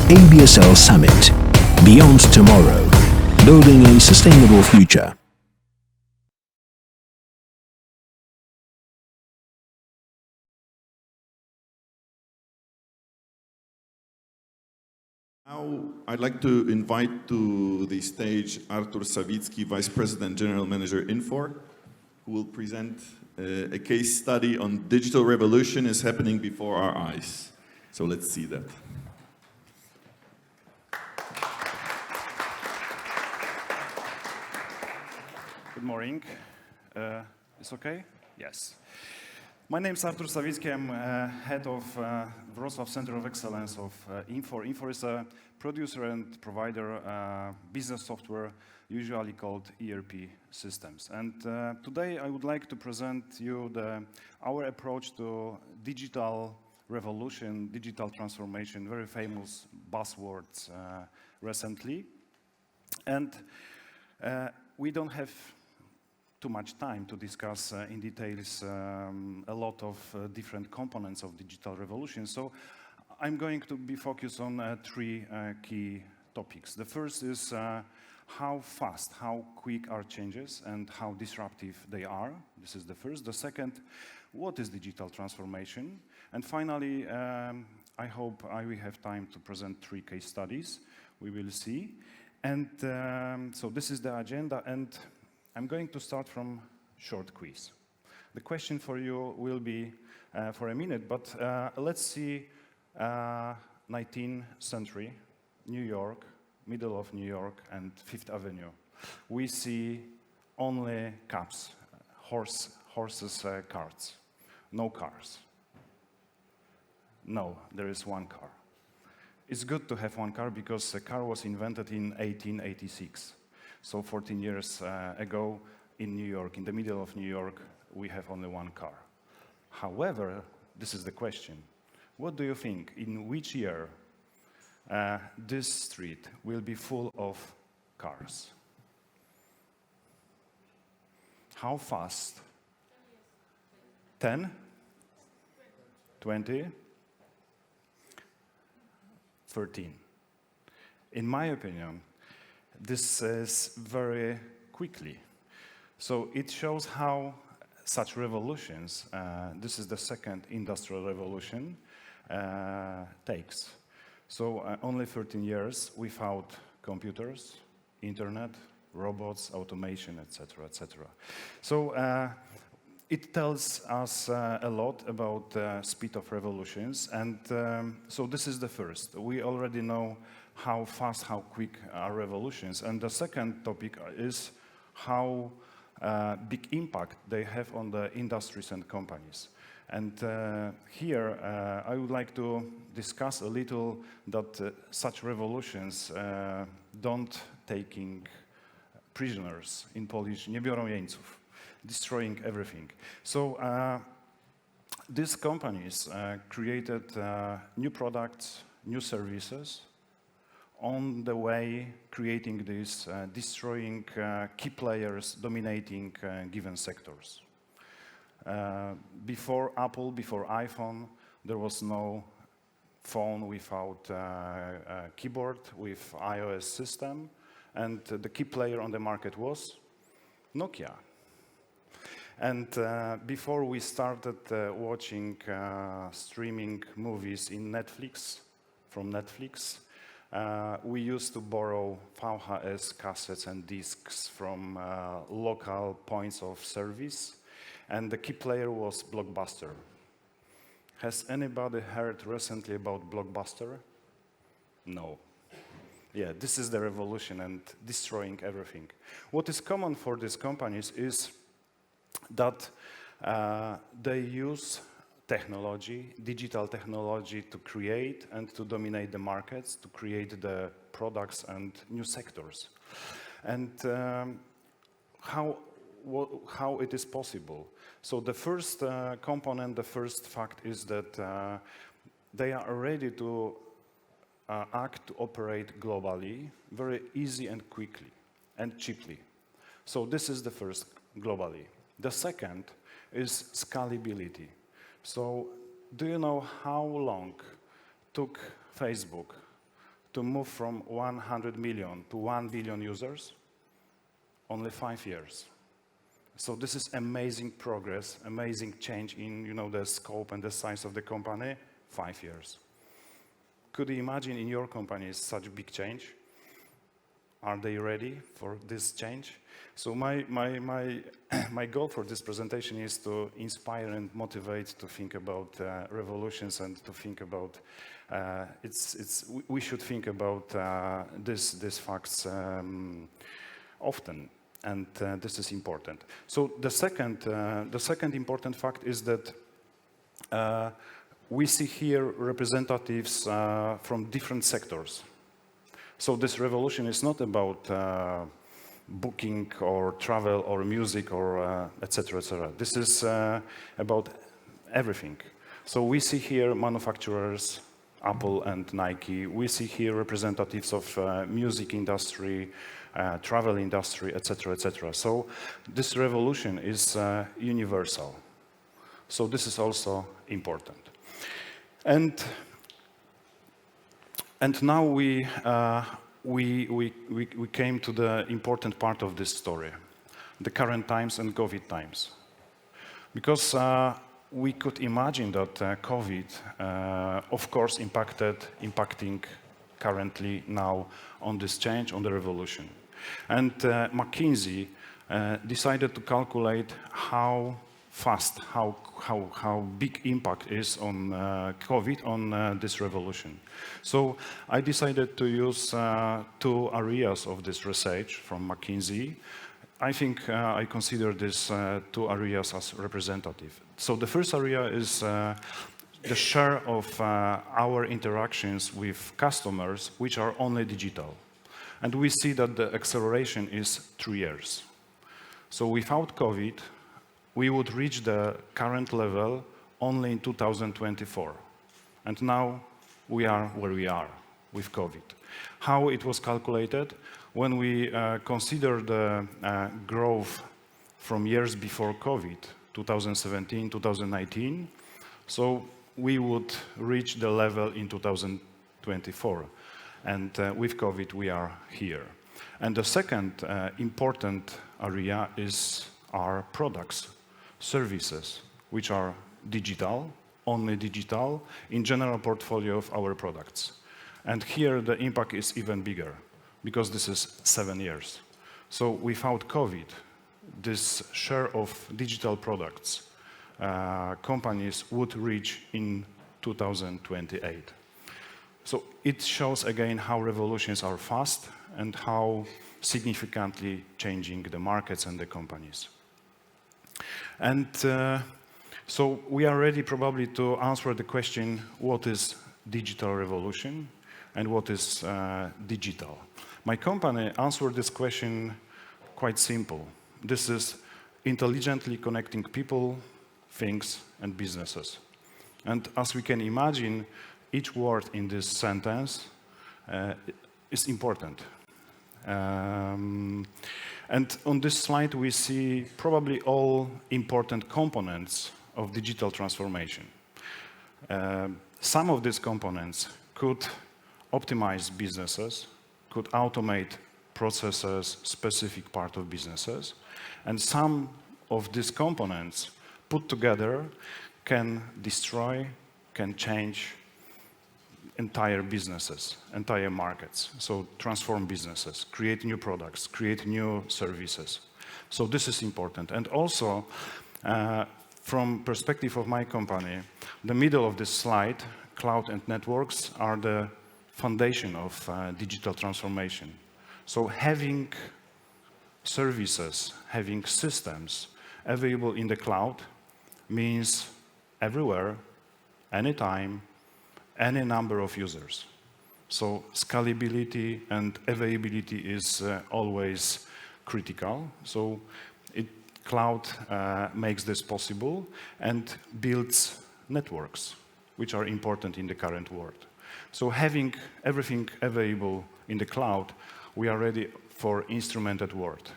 ABSL Summit. Beyond Tomorrow. Building a Sustainable Future. Now, I'd like to invite to the stage Artur Sawicki, Vice President, General Manager, Infor, who will present a case study on digital revolution is happening before our eyes. So let's see that. Good morning. It's okay? Yes. My name is Artur Sawicki. I'm head of Wrocław Center of Excellence of Infor. Infor is a producer and provider business software, usually called ERP systems. And today I would like to present you our approach to digital revolution, digital transformation, very famous buzzwords recently. And we don't have too much time to discuss in details a lot of different components of digital revolution. So I'm going to be focused on three key topics. The first is how fast, how quick are changes and how disruptive they are. This is the first. The second, what is digital transformation? And finally, I hope I will have time to present three case studies. We will see. And so this is the agenda, and I'm going to start from short quiz. The question for you will be for a minute, but let's see 19th century, New York, middle of New York and Fifth Avenue. We see only cabs, horses, carts, no cars. No, there is one car. It's good to have one car because the car was invented in 1886. So 14 years ago in New York, in the middle of New York, we have only one car. However, this is the question. What do you think? In which year this street will be full of cars? How fast? 10? 20? 13. In my opinion, this is very quickly. So it shows how such revolutions, this is the second industrial revolution, takes. So only 13 years without computers, internet, robots, automation, etc., etc. So it tells us a lot about the speed of revolutions, and so this is the first. We already know how fast, how quick are revolutions. And the second topic is how big impact they have on the industries and companies. And here I would like to discuss a little that such revolutions don't taking prisoners, in Polish, nie biorą jeńców, destroying everything. So these companies created new products, new services, on the way creating these, destroying key players dominating given sectors. Before Apple, before iPhone, there was no phone without a keyboard with iOS system, and the key player on the market was Nokia. And before we started watching streaming movies in Netflix, from Netflix, we used to borrow VHS cassettes and discs from local points of service, and the key player was Blockbuster. Has anybody heard recently about Blockbuster? No. Yeah, this is the revolution and destroying everything. What is common for these companies is that they use technology, digital technology, to create and to dominate the markets, to create the products and new sectors. And how it is possible? So the first component, the first fact is that they are ready to act, to operate globally, very easy and quickly and cheaply. So this is the first, globally. The second is scalability. So do you know how long took Facebook to move from 100 million to 1 billion users? Only 5 years. So this is amazing progress, amazing change in the scope and the size of the company, 5 years. Could you imagine in your company such a big change? Are they ready for this change? So my goal for this presentation is to inspire and motivate to think about revolutions and to think about we should think about these facts often, and this is important. So the second important fact is that we see here representatives from different sectors. So this revolution is not about booking or travel or music or etc., etc. This is about everything. So we see here manufacturers, Apple and Nike. We see here representatives of music industry, travel industry, etc., etc. So this revolution is universal. So this is also important. And now we came to the important part of this story, the current times and COVID times. Because we could imagine that COVID, of course, impacting currently now on this change, on the revolution. And McKinsey decided to calculate how fast, how big impact is on COVID on this revolution. So I decided to use 2 areas of this research from McKinsey. I think I consider these 2 areas as representative. So the first area is the share of our interactions with customers which are only digital. And we see that the acceleration is 3 years. So without COVID, we would reach the current level only in 2024. And now we are where we are with COVID. How it was calculated? When we consider the growth from years before COVID, 2017, 2019, so we would reach the level in 2024. And with COVID, we are here. And the second important area is our products, services, which are digital, only digital, in general portfolio of our products. And here the impact is even bigger, because this is 7 years. So without COVID, this share of digital products companies would reach in 2028. So it shows again how revolutions are fast and how significantly changing the markets and the companies. And so we are ready probably to answer the question, what is digital revolution and what is digital? My company answered this question quite simple. This is intelligently connecting people, things, and businesses. And as we can imagine, each word in this sentence is important. And on this slide, we see probably all important components of digital transformation. Some of these components could optimize businesses, could automate processes, specific part of businesses, and some of these components put together can destroy, can change entire businesses, entire markets. So transform businesses, create new products, create new services. So this is important. And also, from perspective of my company, the middle of this slide, cloud and networks, are the foundation of digital transformation. So having services, having systems available in the cloud means everywhere, anytime, any number of users. So scalability and availability is always critical. So cloud makes this possible and builds networks, which are important in the current world. So having everything available in the cloud, we are ready for instrumented world.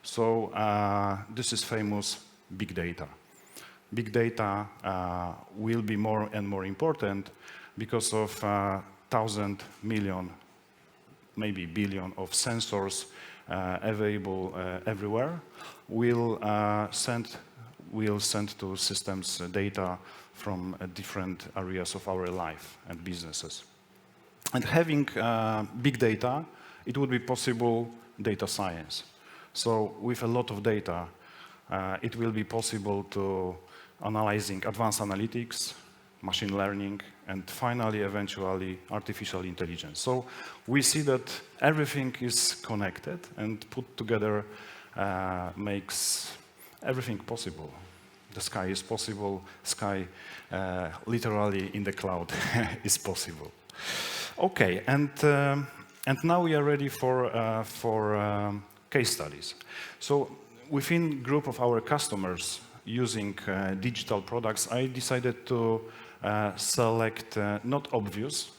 So this is famous big data. Big data will be more and more important because of 1,000 million maybe billion of sensors available everywhere, will send to systems data from different areas of our life and businesses. And having big data, it would be possible data science. So with a lot of data, it will be possible to analyzing advanced analytics, machine learning, and finally, eventually, artificial intelligence. So we see that everything is connected and put together makes everything possible. The sky is possible, sky literally in the cloud is possible. Okay, and now we are ready for case studies. So within group of our customers using digital products, I decided to select not obvious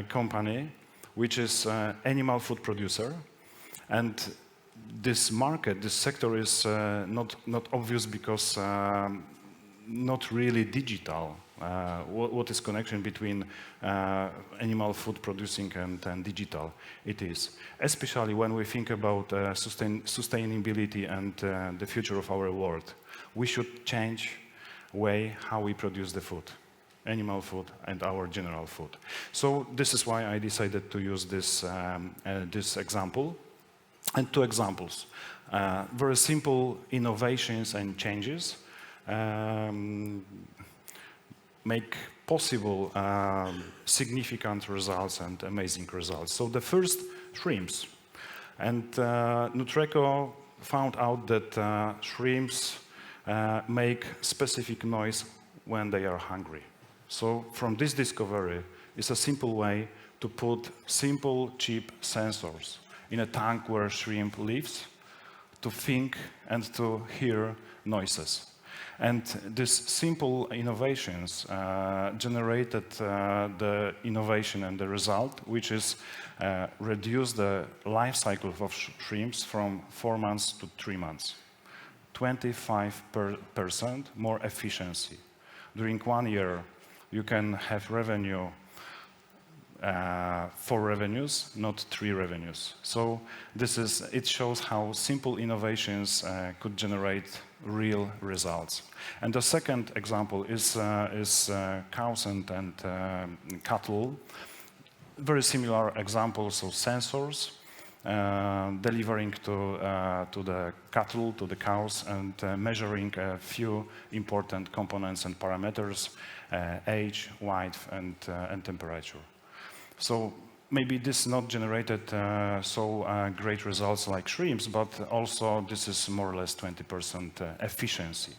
company, which is animal food producer. And this market, this sector is not obvious because not really digital. What is connection between animal food producing and digital? It is, especially when we think about sustainability and the future of our world. We should change way how we produce the food, animal food and our general food. So this is why I decided to use this example. And two examples, very simple innovations and changes make possible significant results and amazing results. So the first, shrimps. And Nutreco found out that shrimps make specific noise when they are hungry. So from this discovery, it's a simple way to put simple, cheap sensors in a tank where shrimp lives to think and to hear noises. And these simple innovations generated the innovation and the result, which is reduce the life cycle of shrimps from 4 months to 3 months. 25% more efficiency. During 1 year, you can have revenue, 4 revenues, not 3 revenues. So it shows how simple innovations could generate real results. And the second example is cows and cattle. Very similar examples of sensors delivering to the cattle, to the cows, and measuring a few important components and parameters, age, weight, and temperature. So maybe this not generated so great results like shrimps, but also this is more or less 20% efficiency.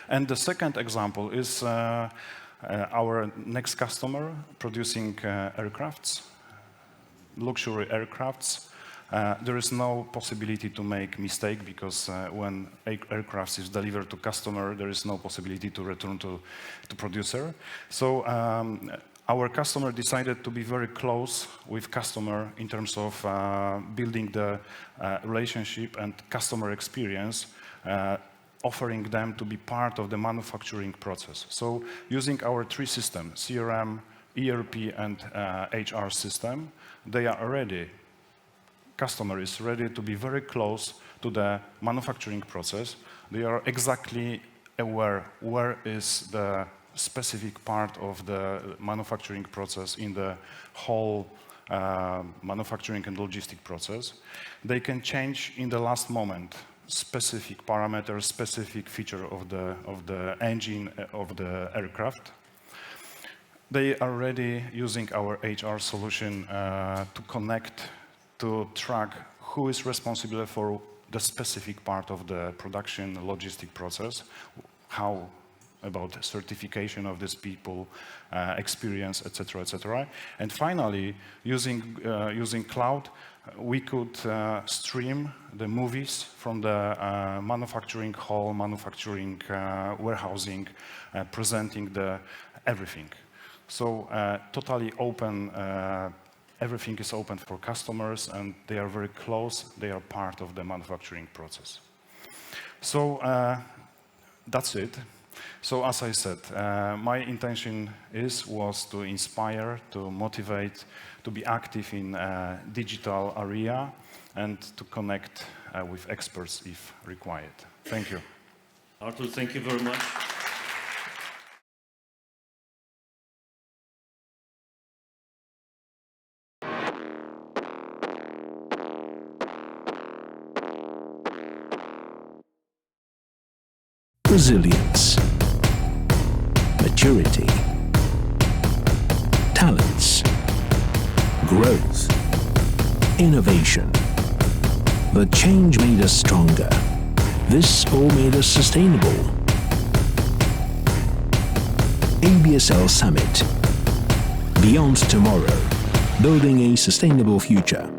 And the second example is our next customer producing aircrafts, luxury aircrafts. There is no possibility to make mistake because when aircraft is delivered to customer, there is no possibility to return to producer. So our customer decided to be very close with customer in terms of building the relationship and customer experience, offering them to be part of the manufacturing process. So using our 3 systems, CRM, ERP, and HR system, they are ready. Customer is ready to be very close to the manufacturing process. They are exactly aware where is the specific part of the manufacturing process in the whole manufacturing and logistic process. They can change in the last moment specific parameters, specific feature of the engine of the aircraft. They are already using our HR solution to connect, to track who is responsible for the specific part of the production logistic process, how about certification of these people, experience, etc., etc. And finally, using cloud, we could stream the movies from the manufacturing hall, manufacturing warehousing, presenting everything. So totally open, everything is open for customers and they are very close, they are part of the manufacturing process. So that's it. So as I said, my intention was to inspire, to motivate, to be active in digital area and to connect with experts if required. Thank you. Artur, thank you very much. Resilience, maturity, talents, growth, innovation. But change made us stronger. This all made us sustainable. ABSL Summit. Beyond tomorrow. Building a sustainable future.